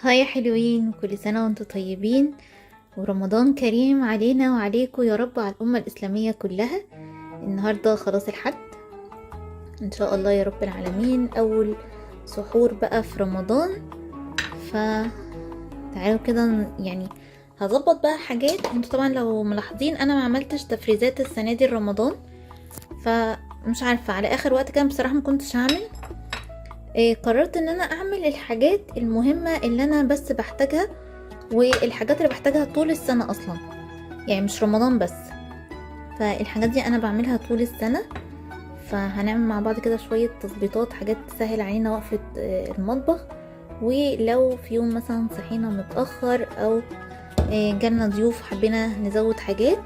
هاي يا حلوين، كل سنة وانتم طيبين ورمضان كريم علينا وعليكم يا رب، على الأمة الإسلامية كلها. النهاردة خلاص الحد إن شاء الله يا رب العالمين، أول سحور بقى في رمضان. فتعالوا كده يعني هظبط بقى حاجات. انتوا طبعا لو ملاحظين أنا ما عملتش تفريزات السنة دي رمضان، فمش عارفة على آخر وقت كان بصراحة ما كنتش هعمل. قررت ان انا اعمل الحاجات المهمة اللي انا بس بحتاجها، والحاجات اللي بحتاجها طول السنة اصلا، يعني مش رمضان بس. فالحاجات دي انا بعملها طول السنة. فهنعمل مع بعض كده شوية تظبيطات، حاجات تسهل علينا وقفة المطبخ. ولو في يوم مثلا صحينا متأخر او جالنا ضيوف حبينا نزود حاجات،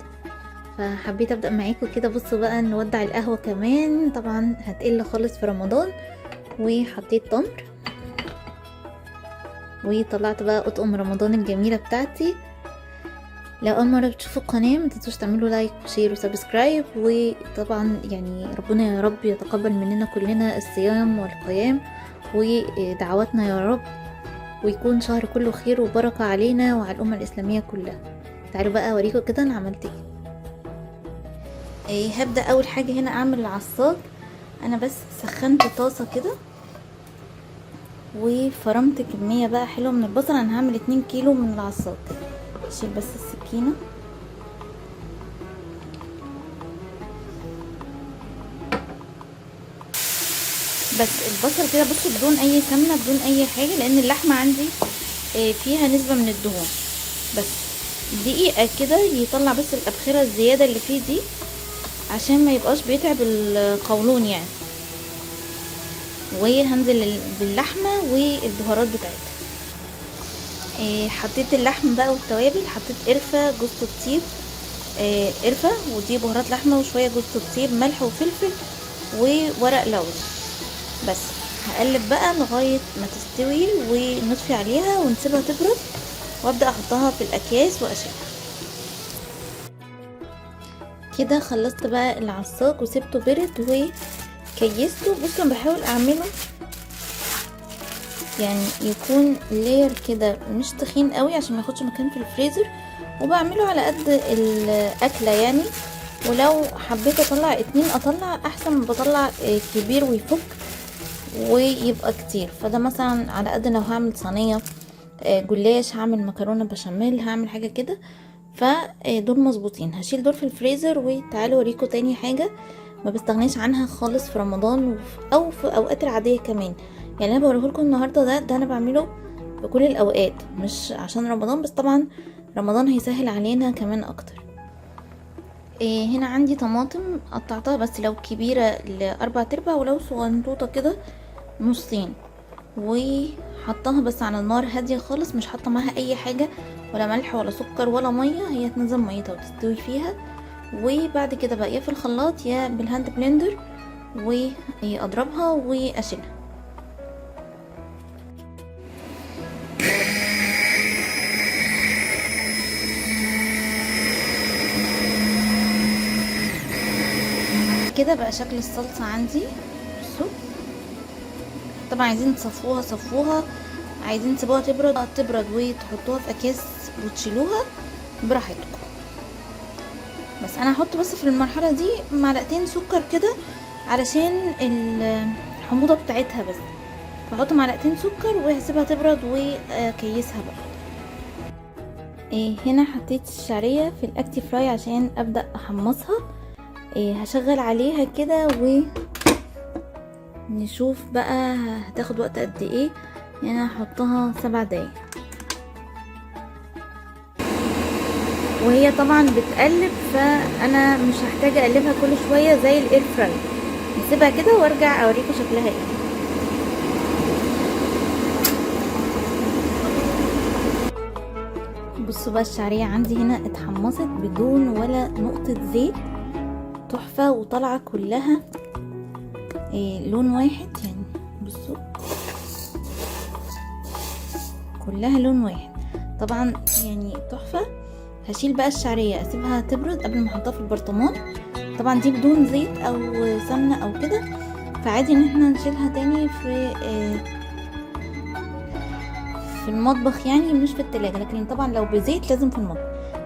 فحبيت ابدأ معاكم كده. بصوا بقى نودع القهوة كمان طبعا هتقل خالص في رمضان. وحطيت تمر، وطلعت بقى اطقم رمضان الجميله بتاعتي. لو اول مره بتشوفوا القناه ما تنسوش تعملوا لايك وشير وسبسكرايب، وطبعا يعني ربنا يا رب يتقبل مننا كلنا الصيام والقيام ودعواتنا يا رب، ويكون شهر كله خير وبركه علينا وعلى الامه الاسلاميه كلها. تعالوا بقى اوريكم كده انا عملت ايه. هبدا اول حاجه هنا اعمل العصاج. انا بس سخنت طاسه كده وفرمت كمية بقى حلوة من البصل. انا هعمل 2 كيلو من العصاج. اشيل بس السكينة. بس البصل كده بصوا بدون اي سمنة بدون اي حاجة، لان اللحمة عندي فيها نسبة من الدهون. بس دقيقة كده يطلع بس الابخرة الزيادة اللي فيه دي، عشان ما يبقاش بيتعب القولون يعني. وهنزل باللحمة والبهارات بتاعتها. حطيت اللحم بقى والتوابل، حطيت قرفة، جوز الطيب، قرفة، ودي بهارات لحمة، وشوية جوز الطيب، ملح وفلفل وورق لورا. بس هقلب بقى لغاية ما تستوي ونطفي عليها ونسيبها تبرد، وابدأ احطها في الاكياس واشيلها. كده خلصت بقى العصاج وسبته برد وكيسته. بصوا انا بحاول اعمله يعني يكون لير كده مش تخين قوي عشان ما ياخدش مكان في الفريزر، وبعمله على قد الاكله يعني. ولو حبيت اطلع 2 اطلع احسن من بطلع كبير ويفك ويبقى كتير. فده مثلا على قد لو هعمل صينيه جلاش، هعمل مكرونه بشاميل، هعمل حاجه كده، فدول مظبوطين. هشيل دول في الفريزر. وتعالوا اوريكم تاني حاجه ما بستغنيش عنها خالص في رمضان او في اوقات العاديه كمان. يعني انا بوريه لكم النهارده ده انا بعمله في كل الاوقات مش عشان رمضان بس، طبعا رمضان هيسهل علينا كمان اكتر. هنا عندي طماطم قطعتها بس لو كبيره ل4/4، ولو صغنطوطه كده نصين، وحطها بس على النار هاديه خالص، مش حاطه معاها اي حاجه ولا ملح ولا سكر ولا ميه، هي تنزل ميتها وتستوي فيها. وبعد كده بقى يا في الخلاط يا بالهاند بلندر واضربها واشيلها. كده بقى شكل الصلصة عندي. بصوا طبعا عايزين تصفوها صفوها، عايزين تسيبوها تبرد وتحطوها في اكياس وتشيلوها براحتكم. بس انا هحط بس في المرحلة دي 2 معلقة سكر كده علشان الحموضة بتاعتها بس. بحط 2 معلقة سكر وهسيبها تبرد وكيسها بقى. هنا حطيت الشعرية في الاكتي فراي عشان ابدأ احمصها. هشغل عليها كده ونشوف بقى هتاخد وقت قد ايه. يعني هحطها 7 دقايق، وهي طبعا بتقلب فانا مش هحتاج اقلبها كل شويه زي الاير فراي. نسيبها كده وارجع اوريكم شكلها ايه. بصوا بقى الشعريه عندي هنا اتحمصت بدون ولا نقطه زيت، تحفه وطالعه كلها لون واحد يعني. بصوا كلها لون واحد طبعا يعني تحفه. هشيل بقى الشعريه اسيبها تبرد قبل ما احطها في البرطمان. طبعا دي بدون زيت او سمنه او كده، فعادي ان احنا نشيلها تاني في في المطبخ يعني مش في التلاجة، لكن طبعا لو بزيت لازم في المطبخ.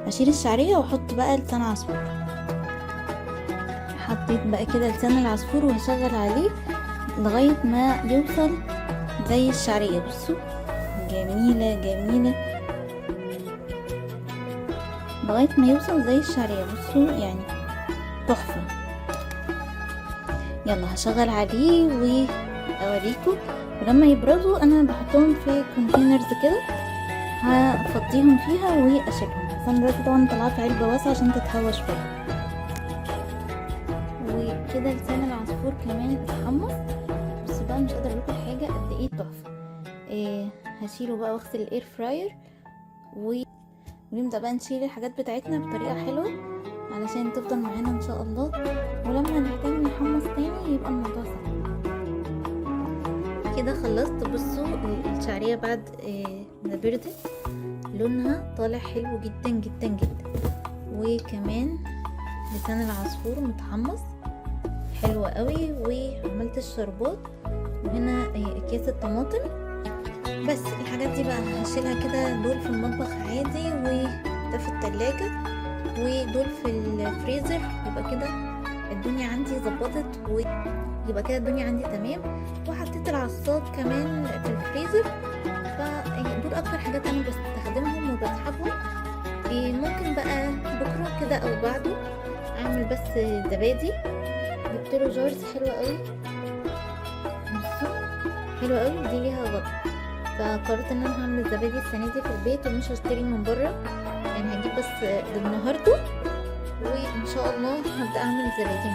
اشيل الشعريه واحط بقى لسان عصفور. حطيت بقى كده لسان العصفور وهشغل عليه لغايه ما يوصل زي الشعريه. بصوا جميله جميله لغايه ما يوصل زي الشعريه. بصوا يعني تحفه. يلا هشغل عليه واوريكم. ولما يبردوا انا بحطهم في كونتينرز كده، هفضيهم فيها واشيلهم. بس انا دلوقتي طبعا طلعت علبه واسعه عشان تتهوى شويه. وكده لسان العصفور كمان اتحمص. بس بقى مش قادره اقول لكم حاجه قد ايه تحفه. هشيله بقى واغسل الاير فراير ونبدا بقى نشيل الحاجات بتاعتنا بطريقه حلوه علشان تفضل معانا ان شاء الله، ولما نحتاج نحمص تاني يبقى الموضوع سهل. كده خلصت. بصوا الشعريه بعد ما بردت لونها طالع حلو جدا جدا جدا، وكمان لسان العصفور متحمص حلو قوي. وعملت الشربات، وهنا اكياس الطماطم. بس الحاجات دي بقى هشيلها كده، دول في المطبخ عادي وده في التلاجة ودول في الفريزر. يبقى كده الدنيا عندي ظبطت، ويبقى كده الدنيا عندي تمام. وحطيت العصاج كمان في الفريزر. فدول اكتر حاجات انا بستخدمهم وبسحبهم. ممكن بقى بكره كده او بعده اعمل بس زبادي. جبت له جارز حلوه قوي، بصوا حلوه قوي، دي ليها غطا. فقررت ان انا هعمل زبادي السنه دي في البيت ومش هشتري من بره، يعني هجيب بس النهارده وان شاء الله هبدا اعمل زبادي.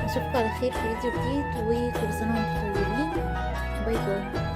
اشوفكم على خير في فيديو جديد، وكل سنه وانتم طيبين. باي باي.